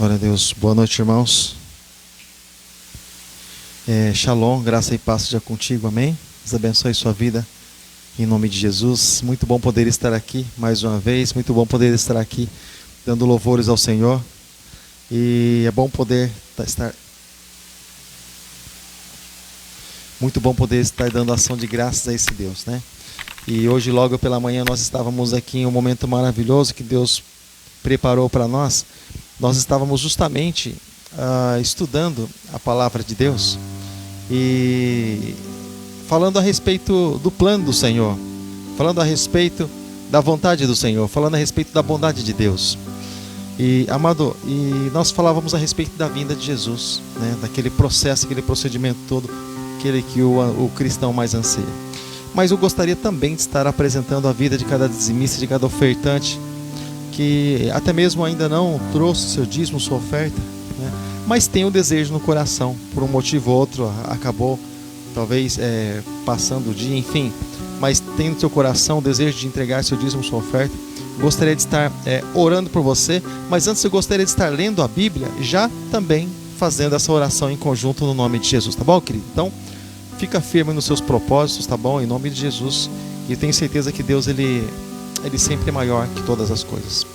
Glória a Deus. Boa noite, irmãos. Shalom, graça e paz seja contigo, amém? Deus abençoe sua vida, em nome de Jesus. Muito bom poder estar aqui mais uma vez, muito bom poder estar aqui dando louvores ao Senhor. E é bom poder estar... Muito bom poder estar dando ação de graças a esse Deus, né? E hoje, logo pela manhã, nós estávamos aqui em um momento maravilhoso que Deus preparou para nós. Nós estávamos justamente estudando a palavra de Deus e falando a respeito do plano do Senhor, falando a respeito da vontade do Senhor, falando a respeito da bondade de Deus. E, amado, nós falávamos a respeito da vinda de Jesus, né? Daquele processo, aquele procedimento todo, aquele que o cristão mais anseia. Mas eu gostaria também de estar apresentando a vida de cada dizimista, de cada ofertante, que até mesmo ainda não trouxe seu dízimo, sua oferta, né? Mas tem o desejo no coração, por um motivo ou outro, acabou talvez passando o dia, enfim, mas tem no seu coração o desejo de entregar seu dízimo, sua oferta. Gostaria de estar orando por você, mas antes eu gostaria de estar lendo a Bíblia, já também fazendo essa oração em conjunto no nome de Jesus, tá bom, querido? Então, fica firme nos seus propósitos, tá bom? Em nome de Jesus, e tenho certeza que Deus, Ele sempre é maior que todas as coisas.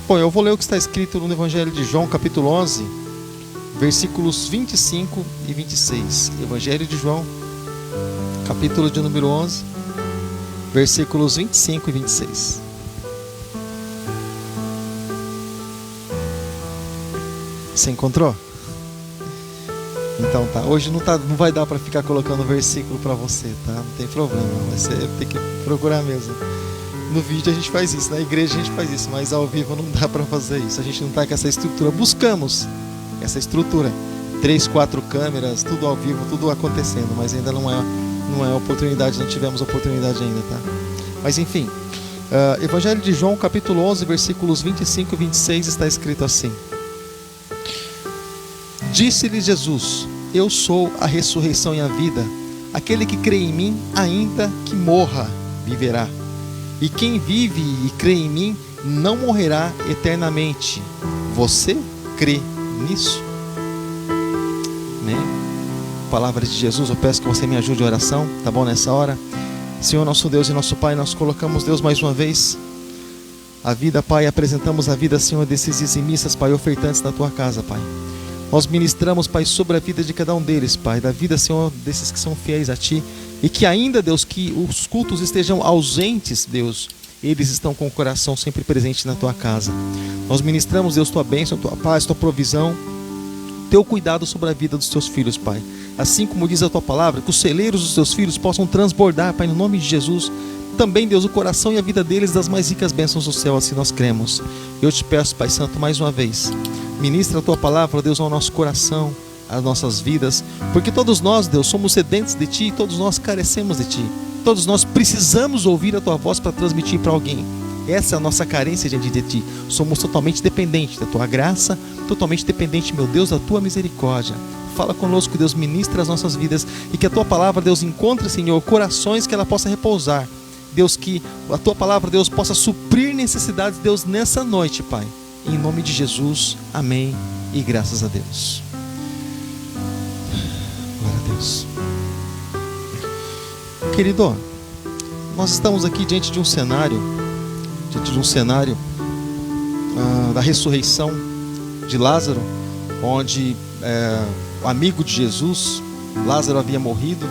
Bom, eu vou ler o que está escrito no Evangelho de João, capítulo 11, versículos 25 e 26. Evangelho de João, capítulo de número 11, versículos 25 e 26. Você encontrou? Então tá, hoje não vai dar para ficar colocando versículo para você, tá? Não tem problema, você tem que procurar mesmo. No vídeo a gente faz isso, na igreja a gente faz isso, mas ao vivo não dá para fazer isso. A gente não está com essa estrutura. Buscamos essa estrutura, 3, 4 câmeras, tudo ao vivo, tudo acontecendo, mas ainda não é oportunidade, não tivemos oportunidade ainda, tá? Mas enfim, Evangelho de João, capítulo 11, versículos 25 e 26, está escrito assim: Disse-lhe Jesus: Eu sou a ressurreição e a vida. Aquele que crê em mim, ainda que morra, viverá. E quem vive e crê em mim não morrerá eternamente. Você crê nisso? Amém? Palavra de Jesus, eu peço que você me ajude em oração, tá bom? Nessa hora, Senhor nosso Deus e nosso Pai, nós colocamos, Deus, mais uma vez a vida, Pai, apresentamos a vida, Senhor, desses dizimistas, Pai, ofertantes da tua casa, Pai. Nós ministramos, Pai, sobre a vida de cada um deles, Pai, da vida, Senhor, desses que são fiéis a Ti, e que ainda, Deus, que os cultos estejam ausentes, Deus, eles estão com o coração sempre presente na Tua casa. Nós ministramos, Deus, Tua bênção, Tua paz, Tua provisão, Teu cuidado sobre a vida dos Teus filhos, Pai. Assim como diz a Tua palavra, que os celeiros dos Teus filhos possam transbordar, Pai, no nome de Jesus. Também, Deus, o coração e a vida deles das mais ricas bênçãos do céu, assim nós cremos. Eu te peço, Pai Santo, mais uma vez, ministra a Tua palavra, Deus, ao nosso coração, às nossas vidas, porque todos nós, Deus, somos sedentes de Ti, todos nós carecemos de Ti, todos nós precisamos ouvir a Tua voz para transmitir para alguém. Essa é a nossa carência diante de Ti. Somos totalmente dependentes da Tua graça, totalmente dependentes, meu Deus, da Tua misericórdia. Fala conosco, Deus, ministra as nossas vidas e que a Tua palavra, Deus, encontre, Senhor, corações que ela possa repousar. Deus, que a Tua palavra, Deus, possa suprir necessidades, Deus, nessa noite, Pai. Em nome de Jesus, amém e graças a Deus. Glória a Deus. Querido, nós estamos aqui diante de um cenário da ressurreição de Lázaro, onde o amigo de Jesus, Lázaro, havia morrido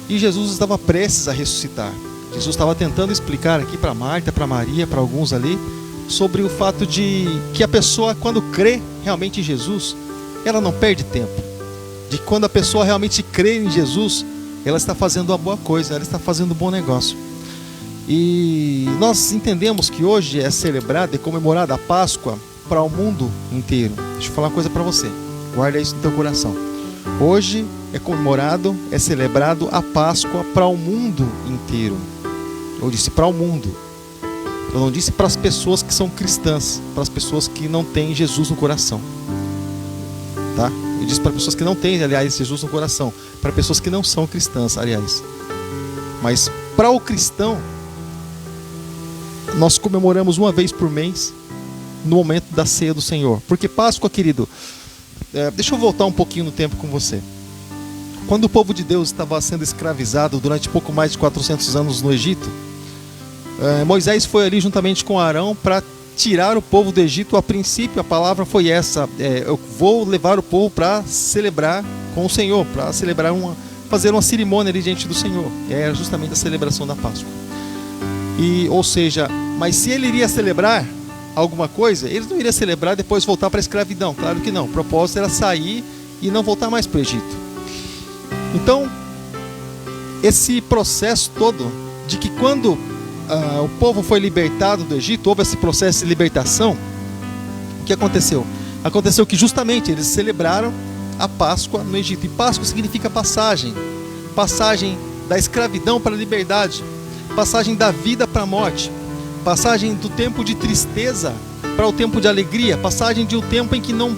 e Jesus estava prestes a ressuscitar. Jesus estava tentando explicar aqui para Marta, para Maria, para alguns ali, sobre o fato de que a pessoa, quando crê realmente em Jesus, ela não perde tempo. De quando a pessoa realmente crê em Jesus, ela está fazendo uma boa coisa, ela está fazendo um bom negócio. E nós entendemos que hoje é celebrada e comemorada a Páscoa para o mundo inteiro. Deixa eu falar uma coisa para você, guarda isso no teu coração. Hoje é comemorado, é celebrado a Páscoa para o mundo inteiro. Eu disse para o mundo. Eu não disse para as pessoas que são cristãs, para as pessoas que não têm Jesus no coração, tá? Eu disse para pessoas que não têm, aliás, Jesus no coração, para pessoas que não são cristãs, aliás. Mas para o cristão, nós comemoramos uma vez por mês no momento da ceia do Senhor. Porque Páscoa, querido, deixa eu voltar um pouquinho no tempo com você. Quando o povo de Deus estava sendo escravizado durante pouco mais de 400 anos no Egito, Moisés foi ali juntamente com Arão para tirar o povo do Egito. A princípio a palavra foi essa: eu vou levar o povo para celebrar com o Senhor, para celebrar fazer uma cerimônia ali diante do Senhor. Era justamente a celebração da Páscoa. Ou seja, mas se ele iria celebrar alguma coisa, eles não iriam celebrar e depois voltar para a escravidão. Claro que não. O propósito era sair e não voltar mais para o Egito. Então, esse processo todo de que quando o povo foi libertado do Egito, houve esse processo de libertação, o que aconteceu? Aconteceu que justamente eles celebraram a Páscoa no Egito. E Páscoa significa passagem. Passagem da escravidão para a liberdade. Passagem da vida para a morte. Passagem do tempo de tristeza para o tempo de alegria. Passagem de um tempo em que não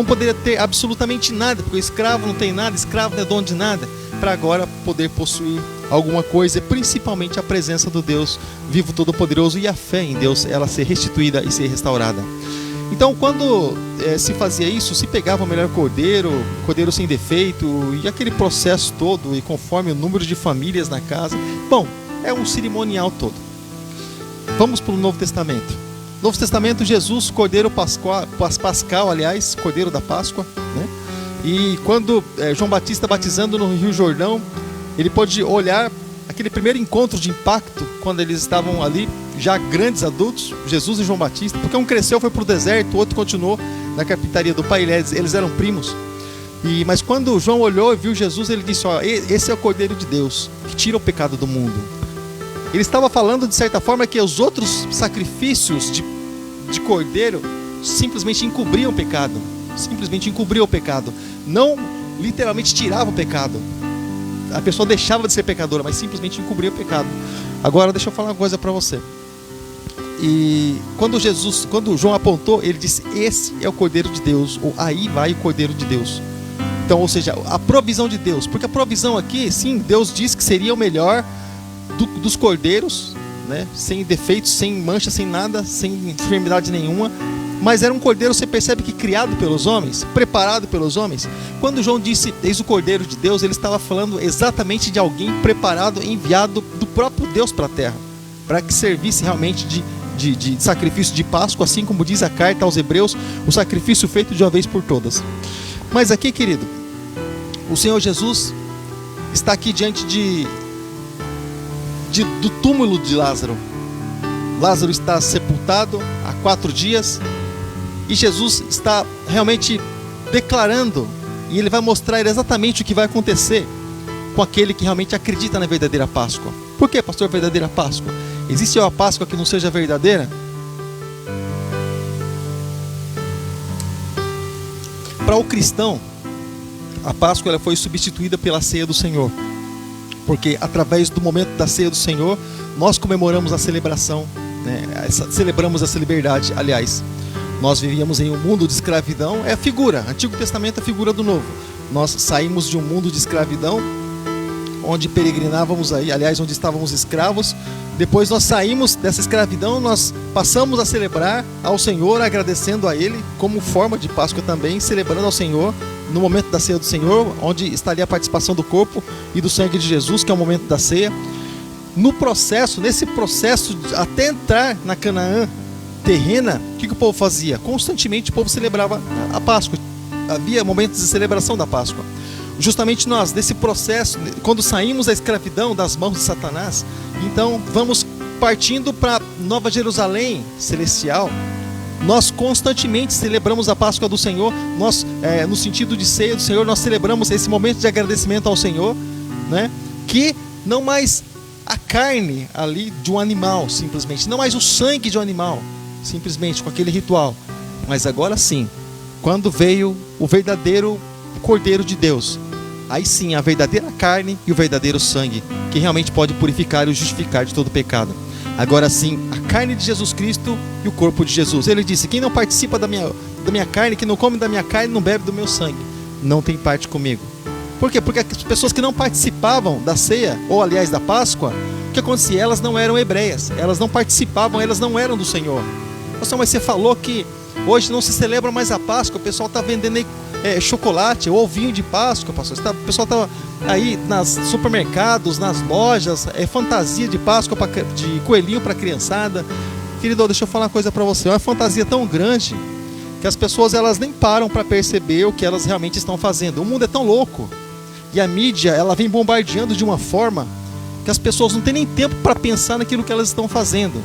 poderia ter absolutamente nada, porque o escravo não tem nada, escravo não é dono de nada, para agora poder possuir alguma coisa, principalmente a presença do Deus vivo todo-poderoso e a fé em Deus, ela ser restituída e ser restaurada. Então, quando se fazia isso, se pegava o melhor cordeiro sem defeito, e aquele processo todo, e conforme o número de famílias na casa. Bom, é um cerimonial todo. Vamos para o Novo Testamento. Novo Testamento, Jesus, cordeiro pascal, cordeiro da Páscoa, né? E quando João Batista batizando no Rio Jordão, ele pôde olhar aquele primeiro encontro de impacto, quando eles estavam ali, já grandes adultos, Jesus e João Batista, porque um cresceu, foi para o deserto, o outro continuou na carpintaria do pai, eles eram primos. Mas quando João olhou e viu Jesus, ele disse: esse é o Cordeiro de Deus, que tira o pecado do mundo. Ele estava falando, de certa forma, que os outros sacrifícios de cordeiro simplesmente encobriam o pecado. Simplesmente encobriam o pecado. Não literalmente tirava o pecado. A pessoa deixava de ser pecadora, mas simplesmente encobria o pecado. Agora, deixa eu falar uma coisa para você. E quando João apontou, ele disse: esse é o Cordeiro de Deus, ou aí vai o Cordeiro de Deus. Então, ou seja, a provisão de Deus. Porque a provisão aqui, sim, Deus disse que seria o melhor dos cordeiros, né? Sem defeitos, sem mancha, sem nada, sem enfermidade nenhuma. Mas era um cordeiro, você percebe que criado pelos homens, preparado pelos homens. Quando João disse: eis o Cordeiro de Deus, ele estava falando exatamente de alguém preparado, enviado do próprio Deus para a terra, para que servisse realmente de sacrifício de Páscoa, assim como diz a carta aos Hebreus, o sacrifício feito de uma vez por todas. Mas aqui, querido, o Senhor Jesus está aqui diante do túmulo de Lázaro. Lázaro está sepultado há 4 dias e Jesus está realmente declarando, e ele vai mostrar exatamente o que vai acontecer com aquele que realmente acredita na verdadeira Páscoa. Por que, pastor, verdadeira Páscoa? Existe uma Páscoa que não seja verdadeira? Para o cristão, a Páscoa ela foi substituída pela ceia do Senhor. Porque através do momento da ceia do Senhor, nós comemoramos a celebração, né? Celebramos essa liberdade. Aliás, nós vivíamos em um mundo de escravidão, é a figura, Antigo Testamento é a figura do Novo. Nós saímos de um mundo de escravidão, onde peregrinávamos aí, aliás, onde estávamos escravos. Depois nós saímos dessa escravidão, nós passamos a celebrar ao Senhor, agradecendo a Ele, como forma de Páscoa também, celebrando ao Senhor, no momento da ceia do Senhor, onde estaria a participação do corpo e do sangue de Jesus, que é o momento da ceia. Nesse processo, até entrar na Canaã terrena, o que o povo fazia? Constantemente o povo celebrava a Páscoa. Havia momentos de celebração da Páscoa. Justamente nós, nesse processo, quando saímos da escravidão, das mãos de Satanás, então vamos partindo para Nova Jerusalém celestial. Nós constantemente celebramos a Páscoa do Senhor. Nós, no sentido de ceia do Senhor, nós celebramos esse momento de agradecimento ao Senhor, né? Que não mais a carne ali de um animal, simplesmente, não mais o sangue de um animal, simplesmente com aquele ritual, mas agora sim, quando veio o verdadeiro Cordeiro de Deus, aí sim a verdadeira carne e o verdadeiro sangue, que realmente pode purificar e justificar de todo pecado. Agora sim, a carne de Jesus Cristo e o corpo de Jesus. Ele disse: quem não participa da minha carne, quem não come da minha carne, não bebe do meu sangue, não tem parte comigo. Por quê? Porque as pessoas que não participavam da ceia, ou aliás da Páscoa, o que acontecia? Elas não eram hebreias, elas não participavam, elas não eram do Senhor. Mas você falou que Hoje não se celebra mais a Páscoa, o pessoal está vendendo chocolate ou ovinho de Páscoa, pastor. O pessoal está aí nos supermercados, nas lojas, fantasia de Páscoa, de coelhinho para criançada. Querido, deixa eu falar uma coisa para você. É uma fantasia tão grande que as pessoas elas nem param para perceber o que elas realmente estão fazendo. O mundo é tão louco e a mídia ela vem bombardeando de uma forma que as pessoas não têm nem tempo para pensar naquilo que elas estão fazendo.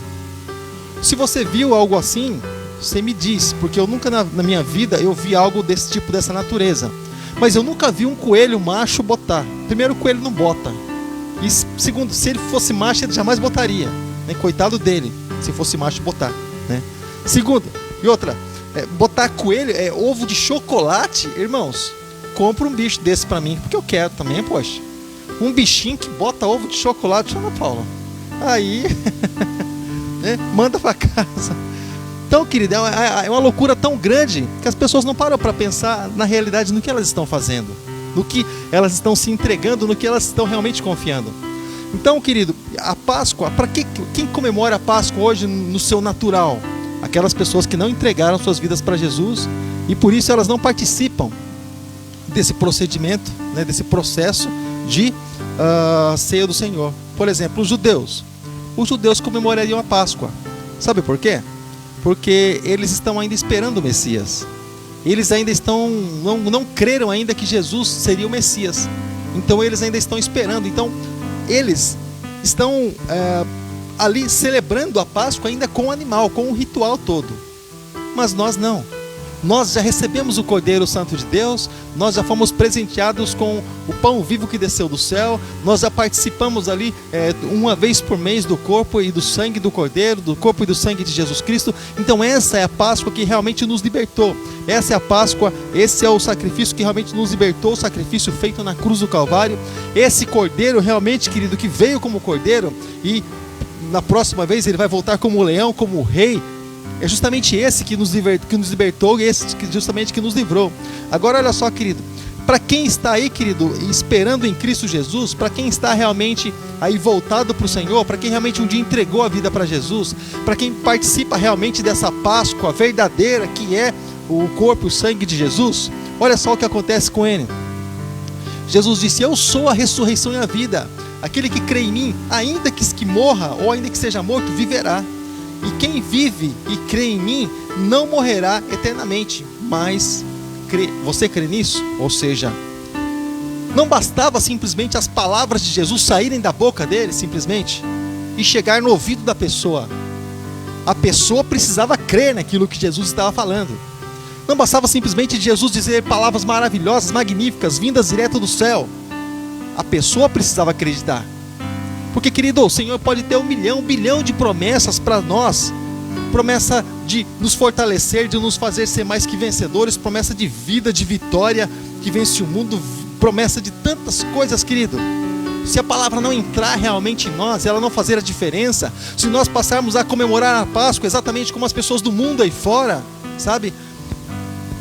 Se você viu algo assim, você me diz, porque eu nunca na minha vida eu vi algo desse tipo, dessa natureza. Mas eu nunca vi um coelho macho botar. Primeiro, o coelho não bota. E segundo, se ele fosse macho, ele jamais botaria, né? Coitado dele, se fosse macho botar, né? Segundo, e outra, botar coelho, ovo de chocolate, irmãos, compra um bicho desse pra mim, porque eu quero também, poxa. Um bichinho que bota ovo de chocolate, Ana Paula. Aí, né? Manda pra casa. Então, querido, é uma loucura tão grande que as pessoas não param para pensar na realidade, no que elas estão fazendo, no que elas estão se entregando, no que elas estão realmente confiando. Então, querido, a Páscoa, para quem comemora a Páscoa hoje no seu natural? Aquelas pessoas que não entregaram suas vidas para Jesus e por isso elas não participam desse procedimento, né, desse processo de ceia do Senhor. Por exemplo, os judeus comemorariam a Páscoa. Sabe por quê? Porque eles estão ainda esperando o Messias. Eles ainda não creram ainda que Jesus seria o Messias. Então eles ainda estão esperando. Então eles estão ali celebrando a Páscoa ainda com o animal, com o ritual todo. Mas nós não. Nós já recebemos o Cordeiro Santo de Deus, nós já fomos presenteados com o pão vivo que desceu do céu, nós já participamos ali uma vez por mês do corpo e do sangue do Cordeiro, do corpo e do sangue de Jesus Cristo. Então essa é a Páscoa que realmente nos libertou. Essa é a Páscoa, esse é o sacrifício que realmente nos libertou, o sacrifício feito na cruz do Calvário. Esse Cordeiro realmente, querido, que veio como Cordeiro e na próxima vez ele vai voltar como leão, como rei. É justamente esse que nos libertou e esse justamente que nos livrou. Agora olha só, querido, para quem está aí, querido, esperando em Cristo Jesus, para quem está realmente aí voltado para o Senhor, para quem realmente um dia entregou a vida para Jesus, para quem participa realmente dessa Páscoa verdadeira que é o corpo e o sangue de Jesus, olha só o que acontece com ele. Jesus disse: eu sou a ressurreição e a vida. Aquele que crê em mim, ainda que morra ou ainda que seja morto, viverá. E quem vive e crê em mim não morrerá eternamente. Mas você crê nisso? Ou seja, não bastava simplesmente as palavras de Jesus saírem da boca dele, simplesmente, e chegar no ouvido da pessoa. A pessoa precisava crer naquilo que Jesus estava falando. Não bastava simplesmente Jesus dizer palavras maravilhosas, magníficas, vindas direto do céu. A pessoa precisava acreditar. Porque, querido, o Senhor pode ter 1 milhão, 1 bilhão de promessas para nós. Promessa de nos fortalecer, de nos fazer ser mais que vencedores. Promessa de vida, de vitória, que vence o mundo. Promessa de tantas coisas, querido. Se a palavra não entrar realmente em nós, ela não fazer a diferença, se nós passarmos a comemorar a Páscoa exatamente como as pessoas do mundo aí fora, sabe?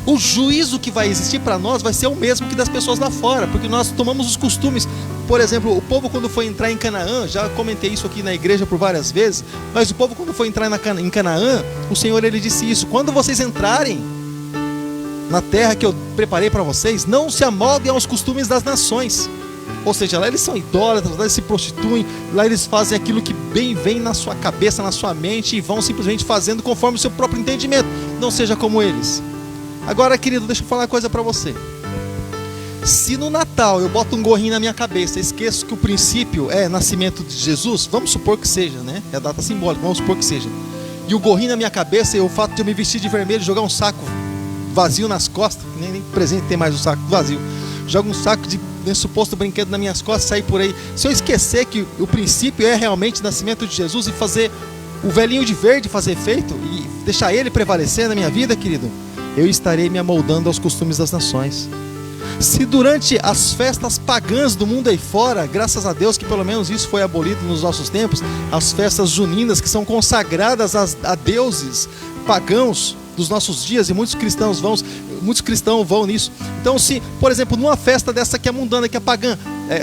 O juízo que vai existir para nós vai ser o mesmo que das pessoas lá fora, porque nós tomamos os costumes. Por exemplo, o povo quando foi entrar em Canaã, já comentei isso aqui na igreja por várias vezes, mas o povo quando foi entrar em Canaã, o Senhor ele disse isso: quando vocês entrarem na terra que eu preparei para vocês, não se amoldem aos costumes das nações. Ou seja, lá eles são idólatras, lá eles se prostituem, lá eles fazem aquilo que bem vem na sua cabeça, na sua mente, e vão simplesmente fazendo conforme o seu próprio entendimento. Não seja como eles. Agora, querido, deixa eu falar uma coisa para você. Se no Natal eu boto um gorrinho na minha cabeça, esqueço que o princípio é nascimento de Jesus, vamos supor que seja, né? É a data simbólica, vamos supor que seja. E o gorrinho na minha cabeça e o fato de eu me vestir de vermelho e jogar um saco vazio nas costas, nem presente tem mais o saco vazio, joga um saco de suposto brinquedo nas minhas costas e sair por aí. Se eu esquecer que o princípio é realmente o nascimento de Jesus e fazer o velhinho de verde fazer efeito e deixar ele prevalecer na minha vida, querido, eu estarei me amoldando aos costumes das nações. Se durante as festas pagãs do mundo aí fora, graças a Deus que pelo menos isso foi abolido nos nossos tempos, as festas juninas que são consagradas a deuses pagãos dos nossos dias, e muitos cristãos vão nisso. Então, se, por exemplo, numa festa dessa que é mundana, que é pagã,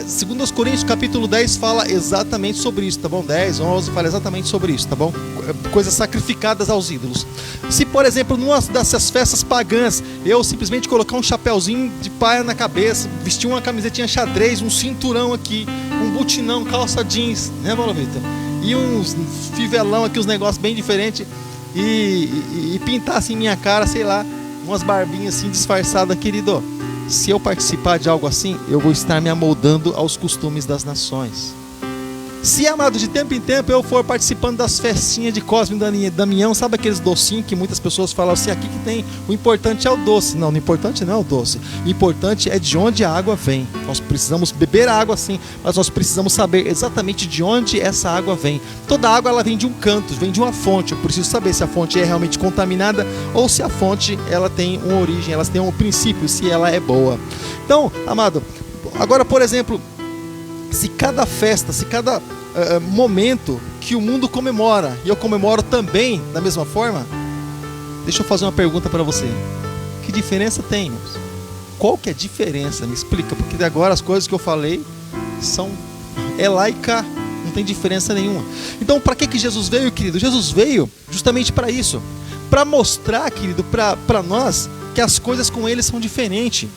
Segundo os Coríntios, capítulo 10 fala exatamente sobre isso, tá bom? 10, 11 fala exatamente sobre isso, tá bom? Coisas sacrificadas aos ídolos. Se, por exemplo, numa dessas festas pagãs, eu simplesmente colocar um chapéuzinho de paia na cabeça, vestir uma camisetinha xadrez, um cinturão aqui, um botinão, calça jeans, né, Paulo Vitor? E uns fivelão aqui, uns negócios bem diferentes, e pintar assim minha cara, sei lá, umas barbinhas assim disfarçadas, querido. Se eu participar de algo assim, eu vou estar me amoldando aos costumes das nações. Se, amado, de tempo em tempo eu for participando das festinhas de Cosme e Damião, sabe aqueles docinhos que muitas pessoas falam assim, aqui que tem, o importante é o doce. Não, o importante não é o doce. O importante é de onde a água vem. Nós precisamos beber a água sim, mas nós precisamos saber exatamente de onde essa água vem. Toda água ela vem de um canto, vem de uma fonte. Eu preciso saber se a fonte é realmente contaminada ou se a fonte ela tem uma origem, ela tem um princípio, se ela é boa. Então, amado, agora, por exemplo, se cada festa, se cada momento que o mundo comemora, e eu comemoro também da mesma forma, deixa eu fazer uma pergunta para você. Que diferença tem, irmãos? Qual que é a diferença? Me explica, porque agora as coisas que eu falei é laica, não tem diferença nenhuma. Então, para que Jesus veio, querido? Jesus veio justamente para isso, para mostrar, querido, para nós que as coisas com Ele são diferentes.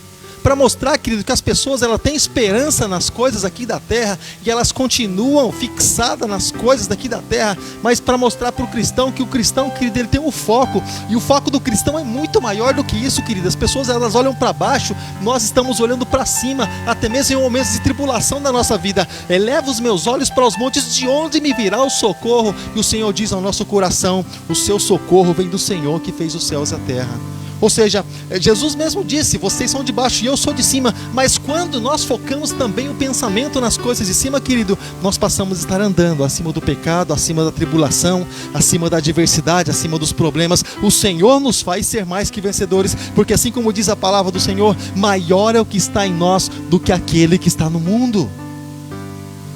Para mostrar, querido, que as pessoas elas têm esperança nas coisas aqui da terra e elas continuam fixadas nas coisas daqui da terra, mas para mostrar para o cristão que o cristão, querido, ele tem um foco, e o foco do cristão é muito maior do que isso, querido. As pessoas elas olham para baixo, nós estamos olhando para cima, até mesmo em momentos de tribulação da nossa vida. Eleva os meus olhos para os montes, de onde me virá o socorro? E o Senhor diz ao nosso coração, o seu socorro vem do Senhor que fez os céus e a terra. Ou seja, Jesus mesmo disse, vocês são de baixo e eu sou de cima. Mas quando nós focamos também o pensamento nas coisas de cima, querido, nós passamos a estar andando acima do pecado, acima da tribulação, acima da adversidade, acima dos problemas. O Senhor nos faz ser mais que vencedores, porque assim como diz a palavra do Senhor, maior é o que está em nós do que aquele que está no mundo.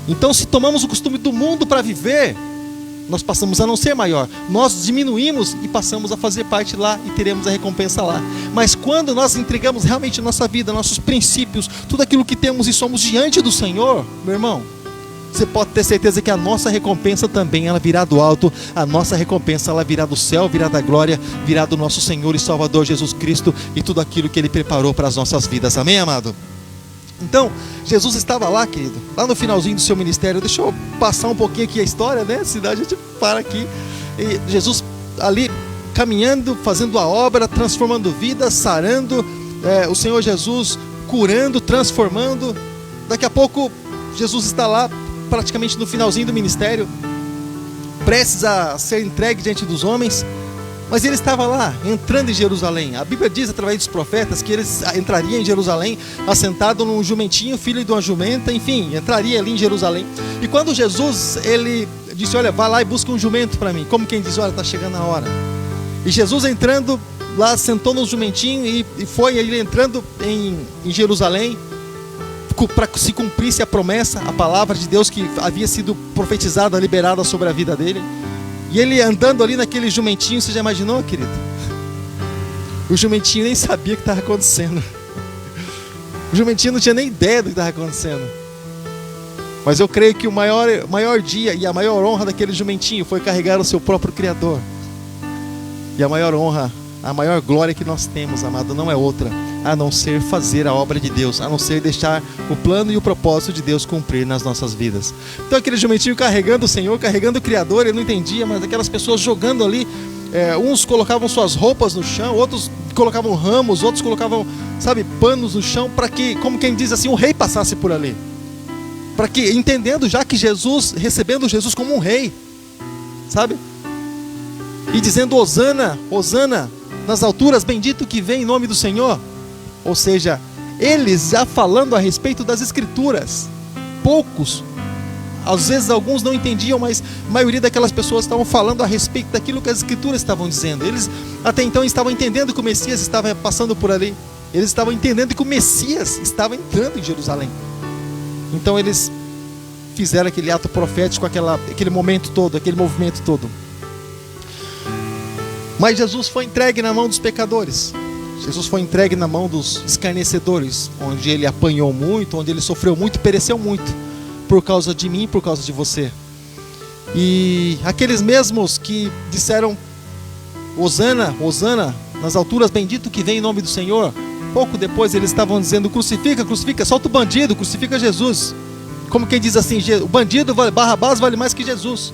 Então, se tomamos o costume do mundo para viver, nós passamos a não ser maior, nós diminuímos e passamos a fazer parte lá e teremos a recompensa lá. Mas quando nós entregamos realmente nossa vida, nossos princípios, tudo aquilo que temos e somos diante do Senhor, meu irmão, você pode ter certeza que a nossa recompensa também ela virá do alto, a nossa recompensa ela virá do céu, virá da glória, virá do nosso Senhor e Salvador Jesus Cristo e tudo aquilo que Ele preparou para as nossas vidas, amém, amado? Então, Jesus estava lá, querido, lá no finalzinho do seu ministério. Deixa eu passar um pouquinho aqui a história, né? Senão a gente para aqui. E Jesus ali caminhando, fazendo a obra, transformando vidas, sarando, o Senhor Jesus curando, transformando. Daqui a pouco Jesus está lá praticamente no finalzinho do ministério, prestes a ser entregue diante dos homens. Mas ele estava lá, entrando em Jerusalém. A Bíblia diz, através dos profetas, que ele entraria em Jerusalém, assentado num jumentinho, filho de uma jumenta, enfim, entraria ali em Jerusalém. E quando Jesus, ele disse, olha, vai lá e busca um jumento para mim. Como quem diz, olha, está chegando a hora. E Jesus entrando lá, sentou no jumentinho e foi ele entrando em Jerusalém, para se cumprisse a promessa, a palavra de Deus que havia sido profetizada, liberada sobre a vida dele. E ele andando ali naquele jumentinho, você já imaginou, querido? O jumentinho nem sabia o que estava acontecendo. O jumentinho não tinha nem ideia do que estava acontecendo. Mas eu creio que o maior dia e a maior honra daquele jumentinho foi carregar o seu próprio Criador. E a maior honra, a maior glória que nós temos, amado, não é outra, a não ser fazer a obra de Deus, a não ser deixar o plano e o propósito de Deus cumprir nas nossas vidas. Então aquele jumentinho carregando o Senhor, carregando o Criador, ele não entendia, mas aquelas pessoas jogando ali, uns colocavam suas roupas no chão, outros colocavam ramos, outros colocavam, sabe, panos no chão, para que, como quem diz assim, o rei passasse por ali. Para que, entendendo já que Jesus, recebendo Jesus como um rei, sabe? E dizendo, Hosana, Hosana, nas alturas, bendito que vem em nome do Senhor. Ou seja, eles já falando a respeito das Escrituras. Poucos, às vezes alguns não entendiam, mas a maioria daquelas pessoas estavam falando a respeito daquilo que as Escrituras estavam dizendo. Eles até então estavam entendendo que o Messias estava passando por ali. Eles estavam entendendo que o Messias estava entrando em Jerusalém. Então eles fizeram aquele ato profético, aquele momento todo, aquele movimento todo. Mas Jesus foi entregue na mão dos pecadores. Jesus foi entregue na mão dos escarnecedores, onde ele apanhou muito, onde ele sofreu muito e pereceu muito, por causa de mim e por causa de você. E aqueles mesmos que disseram Hosana, Hosana, nas alturas, bendito que vem em nome do Senhor, pouco depois eles estavam dizendo, crucifica, crucifica, solta o bandido, crucifica Jesus. Como quem diz assim, o bandido, Barrabás vale mais que Jesus.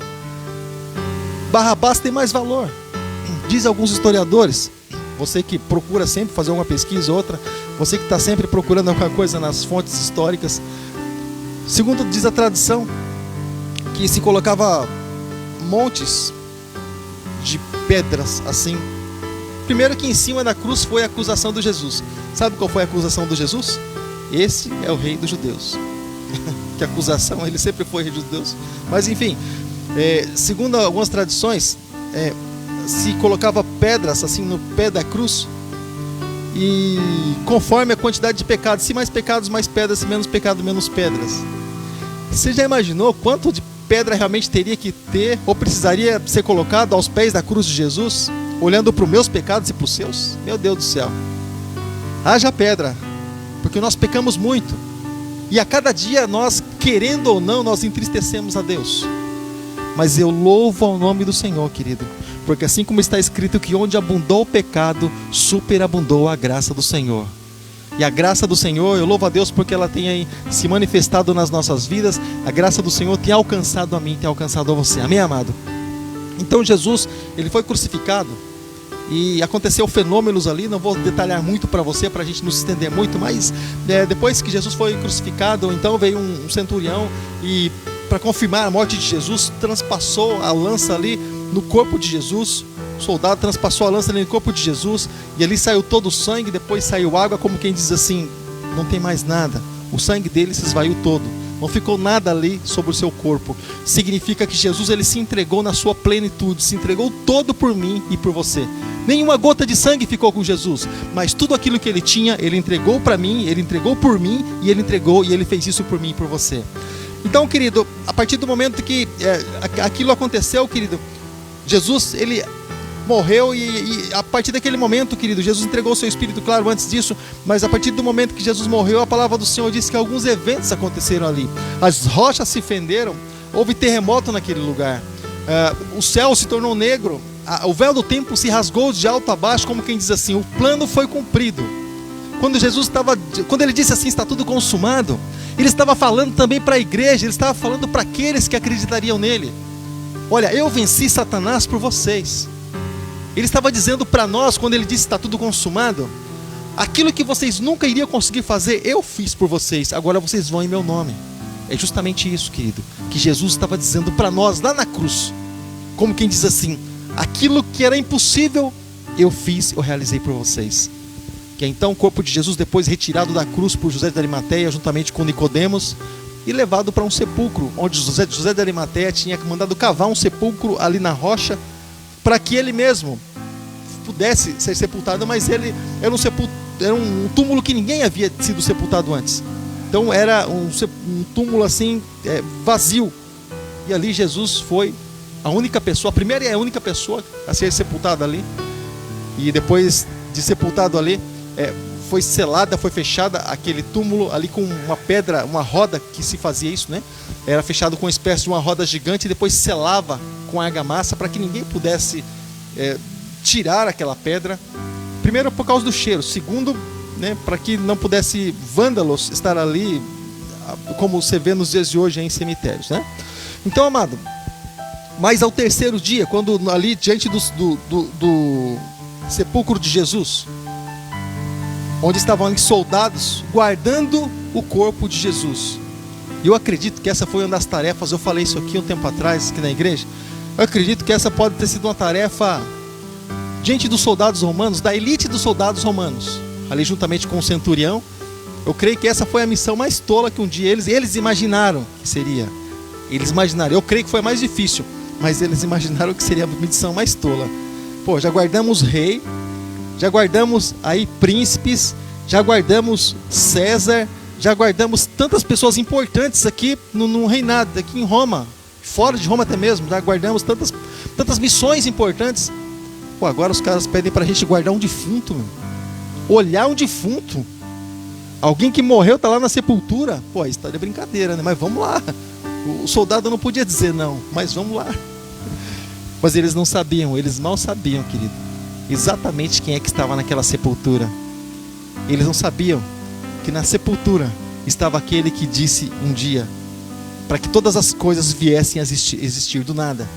Barrabás tem mais valor, diz alguns historiadores. Você que procura sempre fazer uma pesquisa ou outra, você que está sempre procurando alguma coisa nas fontes históricas, segundo diz a tradição, que se colocava montes de pedras assim. Primeiro que em cima da cruz foi a acusação de Jesus. Sabe qual foi a acusação de Jesus? Esse é o rei dos judeus. Que acusação, ele sempre foi rei dos judeus. Mas enfim, segundo algumas tradições, se colocava pedras assim no pé da cruz, e conforme a quantidade de pecados, se mais pecados, mais pedras, se menos pecado, menos pedras. Você já imaginou quanto de pedra realmente teria que ter, ou precisaria ser colocado aos pés da cruz de Jesus, olhando para os meus pecados e para os seus? Meu Deus do céu, haja pedra, porque nós pecamos muito, e a cada dia nós, querendo ou não, nós entristecemos a Deus. Mas eu louvo ao nome do Senhor, querido, porque assim como está escrito que onde abundou o pecado, superabundou a graça do Senhor. E a graça do Senhor, eu louvo a Deus porque ela tem aí se manifestado nas nossas vidas. A graça do Senhor tem alcançado a mim, tem alcançado a você. Amém, amado? Então Jesus, ele foi crucificado e aconteceu fenômenos ali. Não vou detalhar muito para você, para a gente não se estender muito, mas depois que Jesus foi crucificado, então veio um centurião e, para confirmar a morte de Jesus, transpassou a lança ali no corpo de Jesus. O soldado transpassou a lança ali no corpo de Jesus, e ali saiu todo o sangue, depois saiu água, como quem diz assim, não tem mais nada. O sangue dele se esvaiu todo, não ficou nada ali sobre o seu corpo. Significa que Jesus, ele se entregou na sua plenitude, se entregou todo por mim e por você. Nenhuma gota de sangue ficou com Jesus, mas tudo aquilo que ele tinha, ele entregou para mim, ele entregou por mim, e ele entregou, e ele fez isso por mim e por você. Então, querido, a partir do momento que aquilo aconteceu, querido, Jesus, ele morreu, e a partir daquele momento, querido, Jesus entregou o seu espírito, claro, antes disso, mas a partir do momento que Jesus morreu, a palavra do Senhor diz que alguns eventos aconteceram ali. As rochas se fenderam, houve terremoto naquele lugar, o céu se tornou negro, o véu do templo se rasgou de alto a baixo, como quem diz assim, o plano foi cumprido. Quando ele disse assim, está tudo consumado, ele estava falando também para a igreja, ele estava falando para aqueles que acreditariam nele. Olha, eu venci Satanás por vocês. Ele estava dizendo para nós, quando ele disse está tudo consumado, aquilo que vocês nunca iriam conseguir fazer, eu fiz por vocês, agora vocês vão em meu nome. É justamente isso, querido, que Jesus estava dizendo para nós lá na cruz. Como quem diz assim, aquilo que era impossível, eu fiz, eu realizei por vocês. Que é então o corpo de Jesus, depois retirado da cruz por José de Arimateia, juntamente com Nicodemos, e levado para um sepulcro, onde José de Arimateia tinha mandado cavar um sepulcro ali na rocha, para que ele mesmo pudesse ser sepultado, mas ele era um túmulo que ninguém havia sido sepultado antes. Então era um túmulo assim, vazio. E ali Jesus foi a única pessoa, a primeira e a única pessoa a ser sepultada ali. E depois de sepultado ali, foi selada, foi fechada aquele túmulo ali com uma pedra, uma roda que se fazia isso, né? Era fechado com uma espécie de uma roda gigante, e depois selava com argamassa para que ninguém pudesse tirar aquela pedra. Primeiro por causa do cheiro, segundo, né, para que não pudesse vândalos estar ali, como você vê nos dias de hoje em cemitérios, né? Então, amado, mas ao terceiro dia, quando ali diante do sepulcro de Jesus, onde estavam ali soldados guardando o corpo de Jesus. E eu acredito que essa foi uma das tarefas, eu falei isso aqui um tempo atrás, aqui na igreja. Eu acredito que essa pode ter sido uma tarefa diante dos soldados romanos, da elite dos soldados romanos, ali juntamente com o centurião. Eu creio que essa foi a missão mais tola que um dia eles imaginaram que seria. Eles imaginaram, eu creio que foi mais difícil, mas eles imaginaram que seria a missão mais tola. Pô, já guardamos rei, já guardamos aí príncipes, já guardamos César, já guardamos tantas pessoas importantes aqui no reinado, aqui em Roma, fora de Roma até mesmo, já guardamos tantas missões importantes. Pô, agora os caras pedem pra gente guardar um defunto, meu. olhar um defunto, alguém que morreu está lá na sepultura. Pô, isso tá de brincadeira, né? Mas vamos lá. O soldado não podia dizer não, mas vamos lá. Mas eles não sabiam, eles mal sabiam, querido, exatamente quem é que estava naquela sepultura. Eles não sabiam que na sepultura estava aquele que disse um dia para que todas as coisas viessem a existir do nada,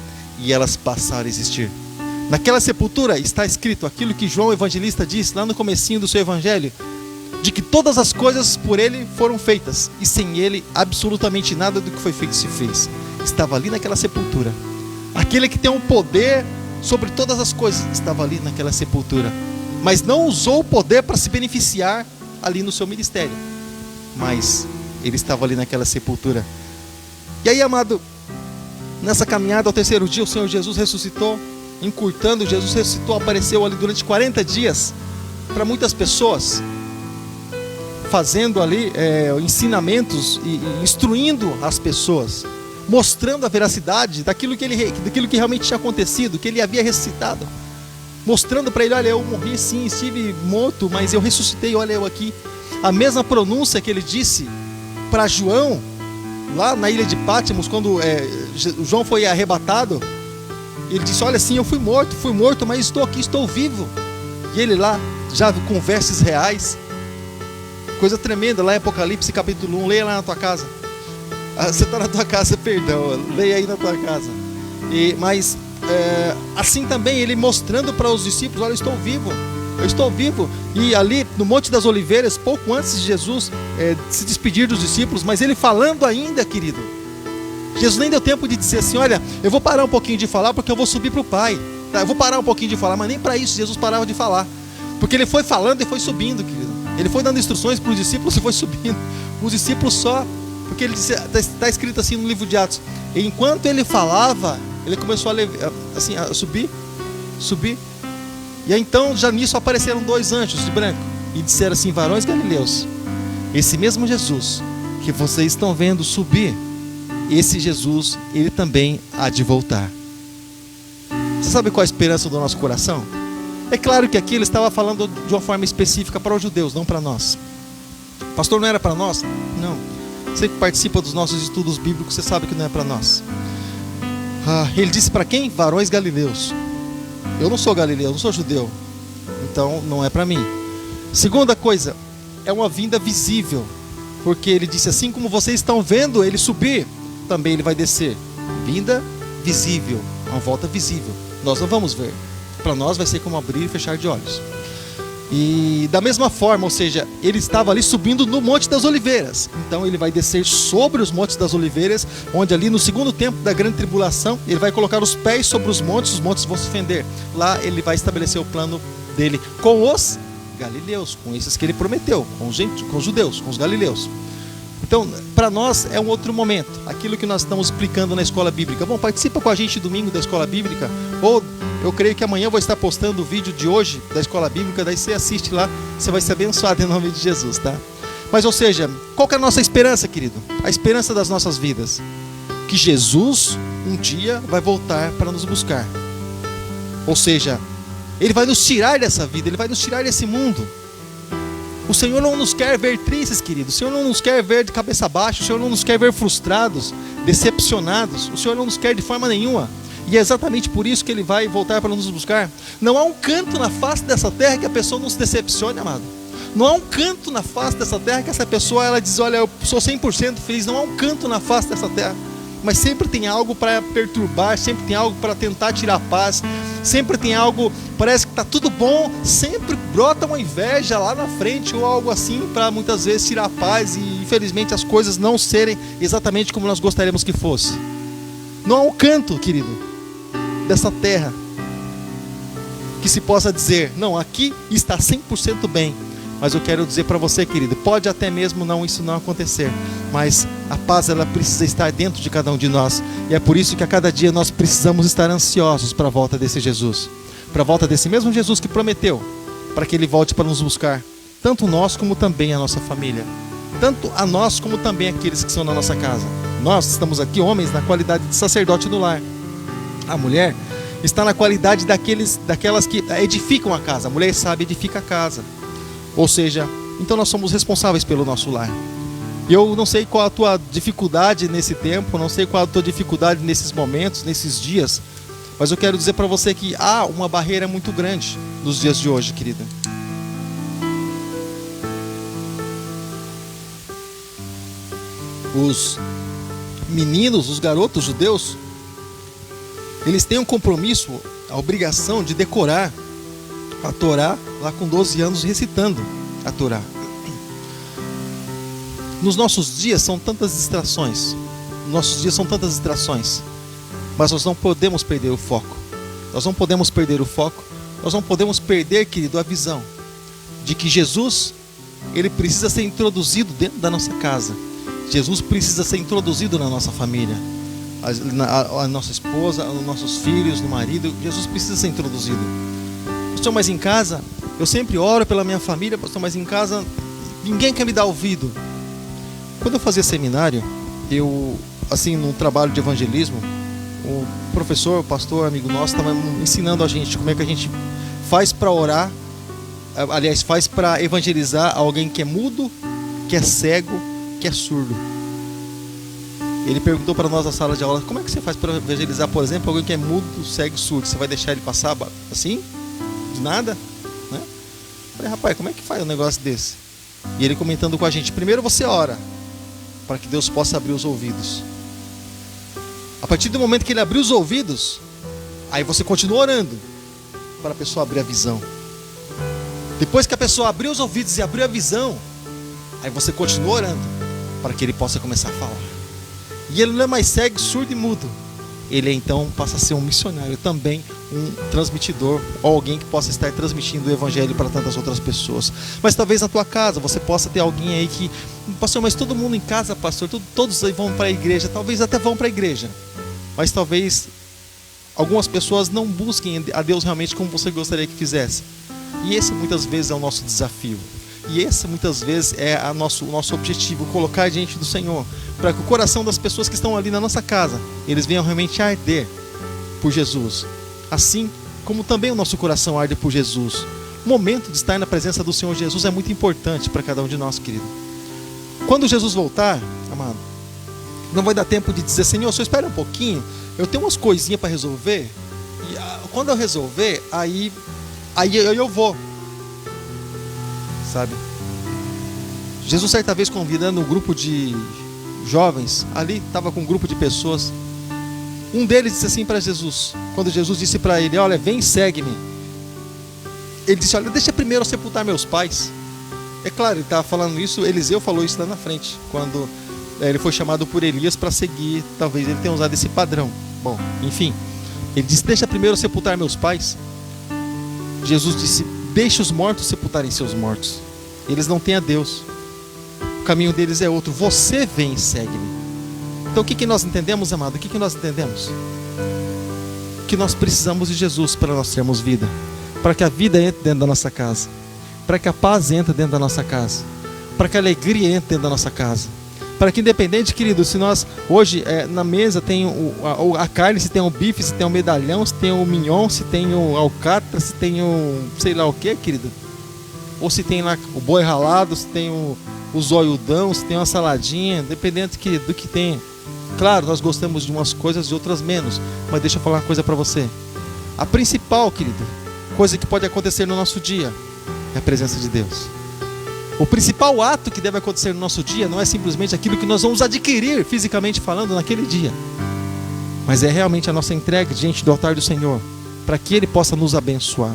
e elas passaram a existir. Naquela sepultura está escrito aquilo que João Evangelista disse lá no comecinho do seu evangelho, de que todas as coisas por ele foram feitas, e sem ele absolutamente nada do que foi feito se fez. Estava ali naquela sepultura. Aquele que tem um poder sobre todas as coisas estava ali naquela sepultura, mas não usou o poder para se beneficiar ali no seu ministério, mas ele estava ali naquela sepultura. E aí, amado, nessa caminhada ao terceiro dia, o Senhor Jesus ressuscitou, encurtando, Jesus ressuscitou, apareceu ali durante 40 dias para muitas pessoas, fazendo ali ensinamentos e instruindo as pessoas, mostrando a veracidade daquilo que realmente tinha acontecido, que ele havia ressuscitado, mostrando para ele: olha, eu morri sim, estive morto, mas eu ressuscitei, olha eu aqui. A mesma pronúncia que ele disse para João, lá na ilha de Pátimos, quando João foi arrebatado, ele disse: olha, sim, eu fui morto, mas estou aqui, estou vivo. E ele lá, já com versos reais, coisa tremenda, lá em Apocalipse capítulo 1, leia lá na tua casa. Você está na tua casa, perdão, leia aí na tua casa. Mas assim também ele mostrando para os discípulos: olha, eu estou vivo. E ali no Monte das Oliveiras, pouco antes de Jesus se despedir dos discípulos, mas ele falando ainda, querido, Jesus nem deu tempo de dizer assim: olha, eu vou parar um pouquinho de falar porque eu vou subir para o Pai, tá? Eu vou parar um pouquinho de falar. Mas nem para isso Jesus parava de falar, porque ele foi falando e foi subindo, querido. Ele foi dando instruções para os discípulos e foi subindo. Os discípulos só, porque ele disse, está escrito assim no livro de Atos, enquanto ele falava, ele começou a subir. E aí, então, já nisso apareceram 2 anjos de branco e disseram assim: varões galileus, esse mesmo Jesus que vocês estão vendo subir, esse Jesus, ele também há de voltar. Você sabe qual é a esperança do nosso coração? É claro que aqui ele estava falando de uma forma específica para os judeus, não para nós. Pastor, não era para nós? Não. Você que participa dos nossos estudos bíblicos, você sabe que não é para nós. Ele disse para quem? Varões galileus. Eu não sou galileu, eu não sou judeu, então não é para mim. Segunda coisa, é uma vinda visível, porque ele disse: assim como vocês estão vendo ele subir, também ele vai descer. Vinda visível, uma volta visível. Nós não vamos ver, para nós vai ser como abrir e fechar de olhos. E da mesma forma, ou seja, ele estava ali subindo no Monte das Oliveiras, então ele vai descer sobre os Montes das Oliveiras, onde ali no segundo tempo da grande tribulação, ele vai colocar os pés sobre os montes vão se fender. Lá ele vai estabelecer o plano dele com os galileus, com esses que ele prometeu, com os judeus, com os galileus. Então, para nós é um outro momento, aquilo que nós estamos explicando na escola bíblica. Bom, participa com a gente domingo da escola bíblica, ou eu creio que amanhã eu vou estar postando o vídeo de hoje da escola bíblica, daí você assiste lá, você vai ser abençoado em nome de Jesus, tá? Mas, ou seja, qual que é a nossa esperança, querido? A esperança das nossas vidas, que Jesus um dia vai voltar para nos buscar. Ou seja, ele vai nos tirar dessa vida, ele vai nos tirar desse mundo. O Senhor não nos quer ver tristes, querido. O Senhor não nos quer ver de cabeça baixa. O Senhor não nos quer ver frustrados, decepcionados. O Senhor não nos quer de forma nenhuma. E é exatamente por isso que ele vai voltar para nos buscar. Não há um canto na face dessa terra que a pessoa não se decepcione, amado. Não há um canto na face dessa terra que essa pessoa ela diz: olha, eu sou 100% feliz. Não há um canto na face dessa terra. Mas sempre tem algo para perturbar, sempre tem algo para tentar tirar a paz, sempre tem algo, parece que está tudo bom, sempre brota uma inveja lá na frente ou algo assim para muitas vezes tirar a paz e infelizmente as coisas não serem exatamente como nós gostaríamos que fosse. Não há um canto, querido, dessa terra que se possa dizer: não, aqui está 100% bem. Mas eu quero dizer para você, querido, pode até mesmo isso não acontecer, mas a paz ela precisa estar dentro de cada um de nós. E é por isso que a cada dia nós precisamos estar ansiosos para a volta desse Jesus, para a volta desse mesmo Jesus que prometeu, para que ele volte para nos buscar, tanto nós como também a nossa família, tanto a nós como também aqueles que estão na nossa casa. Nós estamos aqui, homens, na qualidade de sacerdote do lar. A mulher está na qualidade daquelas que edificam a casa. A mulher sabe, edifica a casa. Ou seja, então nós somos responsáveis pelo nosso lar. E eu não sei qual a tua dificuldade nesse tempo, não sei qual a tua dificuldade nesses momentos, nesses dias, mas eu quero dizer para você que há uma barreira muito grande nos dias de hoje, querida. Os meninos, os garotos judeus, eles têm um compromisso, a obrigação de decorar a Torá lá com 12 anos, recitando a Torá. Nos nossos dias são tantas distrações, mas nós não podemos perder o foco. Nós não podemos perder, querido, a visão de que Jesus, ele precisa ser introduzido dentro da nossa casa. Jesus precisa ser introduzido na nossa família, a nossa esposa, os nossos filhos, no marido. Jesus precisa ser introduzido. Pastor, mas em casa, eu sempre oro pela minha família, pastor, mas em casa ninguém quer me dar ouvido. Quando eu fazia seminário, num trabalho de evangelismo, o professor, o pastor, amigo nosso, estava ensinando a gente como é que a gente faz para orar, faz para evangelizar alguém que é mudo, que é cego, que é surdo. Ele perguntou para nós na sala de aula: como é que você faz para evangelizar, por exemplo, alguém que é mudo, cego, surdo? Você vai deixar ele passar assim? De nada? Né? Eu falei: rapaz, como é que faz um negócio desse? E ele comentando com a gente: primeiro você ora para que Deus possa abrir os ouvidos. A partir do momento que ele abriu os ouvidos, aí você continua orando para a pessoa abrir a visão. Depois que a pessoa abriu os ouvidos e abriu a visão, aí você continua orando para que ele possa começar a falar. E ele não é mais cego, surdo e mudo. Ele então passa a ser um missionário também, um transmitidor, ou alguém que possa estar transmitindo o evangelho para tantas outras pessoas. Mas talvez na tua casa você possa ter alguém aí que: pastor, mas todo mundo em casa, pastor, todos aí vão para a igreja. Talvez até vão para a igreja, mas talvez algumas pessoas não busquem a Deus realmente como você gostaria que fizesse. E esse muitas vezes é o nosso desafio. E esse muitas vezes é o nosso objetivo, colocar diante do Senhor, para que o coração das pessoas que estão ali na nossa casa, eles venham realmente arder por Jesus, assim como também o nosso coração arde por Jesus. O momento de estar na presença do Senhor Jesus é muito importante para cada um de nós, querido. Quando Jesus voltar, amado, não vai dar tempo de dizer: Senhor, só espera um pouquinho, eu tenho umas coisinhas para resolver, e quando eu resolver, aí eu vou. Sabe? Jesus certa vez convidando um grupo de jovens, ali estava com um grupo de pessoas. Um deles disse assim para Jesus, quando Jesus disse para ele: olha, vem, segue-me. Ele disse: olha, deixa primeiro eu sepultar meus pais. É claro, ele estava falando isso, Eliseu falou isso lá na frente, quando ele foi chamado por Elias para seguir. Talvez ele tenha usado esse padrão. Bom, enfim, ele disse: deixa primeiro eu sepultar meus pais. Jesus disse: deixa os mortos sepultarem seus mortos. Eles não têm a Deus. O caminho deles é outro. Você vem e segue-me. Então o que nós entendemos, amado? O que nós entendemos? Que nós precisamos de Jesus para nós termos vida. Para que a vida entre dentro da nossa casa. Para que a paz entre dentro da nossa casa. Para que a alegria entre dentro da nossa casa. Para que, independente, querido, se nós hoje na mesa tem a carne, se tem o bife, se tem o medalhão, se tem o mignon, se tem o alcatra, se tem o sei lá o que, querido, ou se tem lá o boi ralado, se tem o zoiudão, se tem uma saladinha, dependendo, querido, do que tem. Claro, nós gostamos de umas coisas e outras menos, mas deixa eu falar uma coisa para você. A principal, querido, coisa que pode acontecer no nosso dia é a presença de Deus. O principal ato que deve acontecer no nosso dia não é simplesmente aquilo que nós vamos adquirir fisicamente falando naquele dia, mas é realmente a nossa entrega diante do altar do Senhor, para que Ele possa nos abençoar,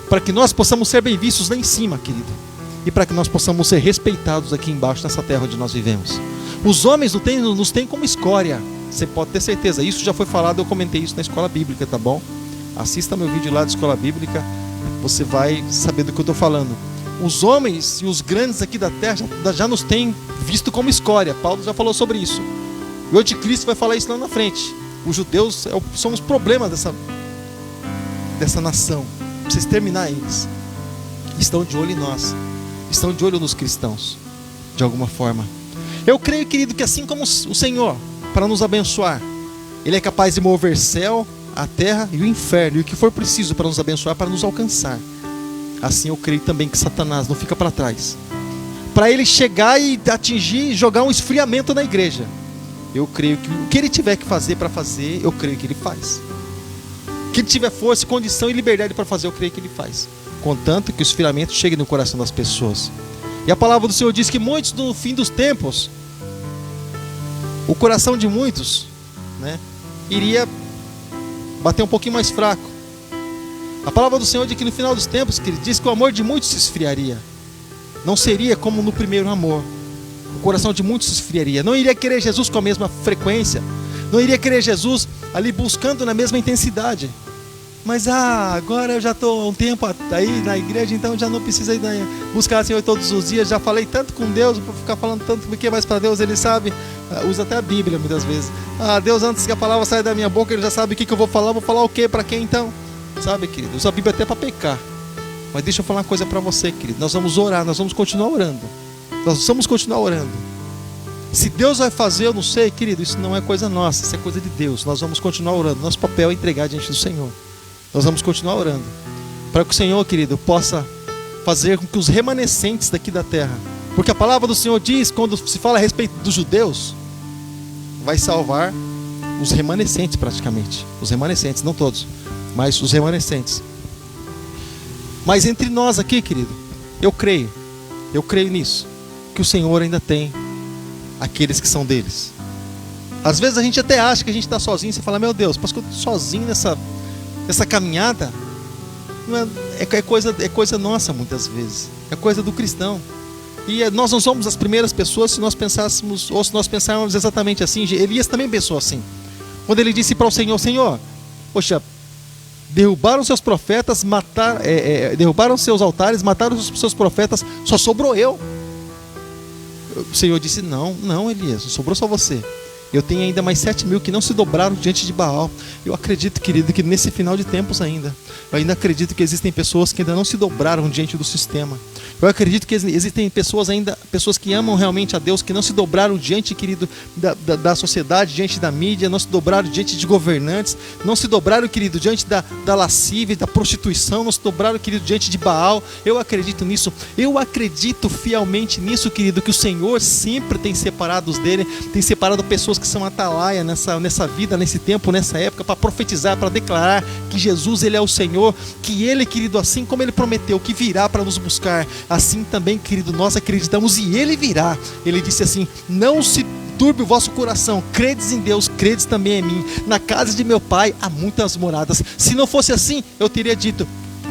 para que nós possamos ser bem vistos lá em cima, querido, e para que nós possamos ser respeitados aqui embaixo nessa terra onde nós vivemos. Os homens nos têm como escória, você pode ter certeza. Isso já foi falado, eu comentei isso na escola bíblica, tá bom? Assista meu vídeo lá da escola bíblica, você vai saber do que eu estou falando. Os homens e os grandes aqui da terra já nos têm visto como escória. Paulo já falou sobre isso. E o anticristo vai falar isso lá na frente. Os judeus são os problemas dessa nação. Precisa exterminar eles. Estão de olho em nós. Estão de olho nos cristãos, de alguma forma. Eu creio, querido, que assim como o Senhor, para nos abençoar, Ele é capaz de mover céu, a terra e o inferno, e o que for preciso para nos abençoar, para nos alcançar. assim eu creio também que Satanás não fica para trás. Para ele chegar e atingir, jogar um esfriamento na igreja, eu creio que o que ele tiver que fazer para fazer, eu creio que ele faz. Que ele tiver força, condição e liberdade para fazer, eu creio que ele faz. Contanto que o esfriamento chegue no coração das pessoas. E a palavra do Senhor diz que muitos no fim dos tempos, o coração de muitos, né, iria bater um pouquinho mais fraco. A palavra do Senhor diz que no final dos tempos, que ele diz que o amor de muitos se esfriaria. Não seria como no primeiro amor. O coração de muitos se esfriaria. Não iria querer Jesus com a mesma frequência. Não iria querer Jesus ali buscando na mesma intensidade. Mas agora eu já estou há um tempo aí na igreja, então já não precisa ir buscar o Senhor todos os dias. Já falei tanto com Deus, vou ficar falando tanto, porque mais para Deus ele sabe. Usa até a Bíblia muitas vezes. Deus, antes que a palavra saia da minha boca, ele já sabe o que eu vou falar o que, para quem então? Sabe, querido, usa a Bíblia até para pecar. Mas deixa eu falar uma coisa para você, querido. Nós vamos orar, nós vamos continuar orando. Nós vamos continuar orando. Se Deus vai fazer, eu não sei, querido, isso não é coisa nossa, isso é coisa de Deus. Nós vamos continuar orando. Nosso papel é entregar diante do Senhor. Nós vamos continuar orando. Para que o Senhor, querido, possa fazer com que os remanescentes daqui da terra, porque a palavra do Senhor diz, quando se fala a respeito dos judeus, vai salvar os remanescentes praticamente. Os remanescentes, não todos, mas os remanescentes. Mas entre nós aqui, querido, eu creio nisso, que o Senhor ainda tem aqueles que são deles. Às vezes a gente até acha que a gente está sozinho. Você fala, meu Deus, parece que eu estou sozinho nessa caminhada. Não é coisa nossa muitas vezes. É coisa do cristão. E nós não somos as primeiras pessoas se nós pensássemos, ou se nós pensarmos exatamente assim. Elias também pensou assim. Quando ele disse para o Senhor, Senhor, poxa, derrubaram seus profetas, derrubaram seus altares, mataram os seus profetas, só sobrou eu. O Senhor disse, não, Elias, não sobrou só você. Eu tenho ainda mais 7.000 que não se dobraram diante de Baal. Eu acredito, querido, que nesse final de tempos ainda, eu ainda acredito que existem pessoas que ainda não se dobraram diante do sistema. Eu acredito que existem pessoas que amam realmente a Deus, que não se dobraram diante, querido, da sociedade, diante da mídia, não se dobraram diante de governantes, não se dobraram, querido, diante da lascívia, da prostituição, não se dobraram, querido, diante de Baal. Eu acredito nisso. Eu acredito fielmente nisso, querido, que o Senhor sempre tem separado os dele, tem separado pessoas que são atalaia nessa vida, nesse tempo, nessa época, para profetizar, para declarar que Jesus, ele é o Senhor, que ele, querido, assim como ele prometeu que virá para nos buscar, assim também, querido, nós acreditamos e ele virá. Ele disse assim, não se turbe o vosso coração, credes em Deus, credes também em mim. Na casa de meu pai há muitas moradas. Se não fosse assim, eu teria dito,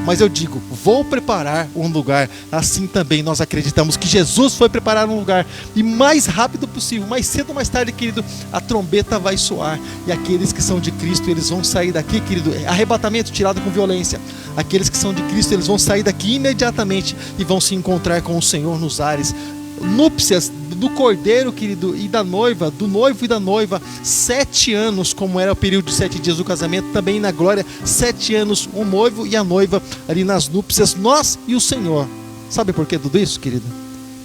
mas eu digo, vou preparar um lugar. Assim também nós acreditamos que Jesus foi preparar um lugar. E mais rápido possível, mais cedo ou mais tarde, querido, a trombeta vai soar. E aqueles que são de Cristo, eles vão sair daqui, querido. Arrebatamento tirado com violência. Aqueles que são de Cristo, eles vão sair daqui imediatamente e vão se encontrar com o Senhor nos ares. Núpcias do cordeiro, querido, e da noiva, do noivo e da noiva, 7 anos, como era o período de 7 dias do casamento, também na glória, 7 anos, o noivo e a noiva ali nas núpcias, nós e o Senhor. Sabe por que tudo isso, querido?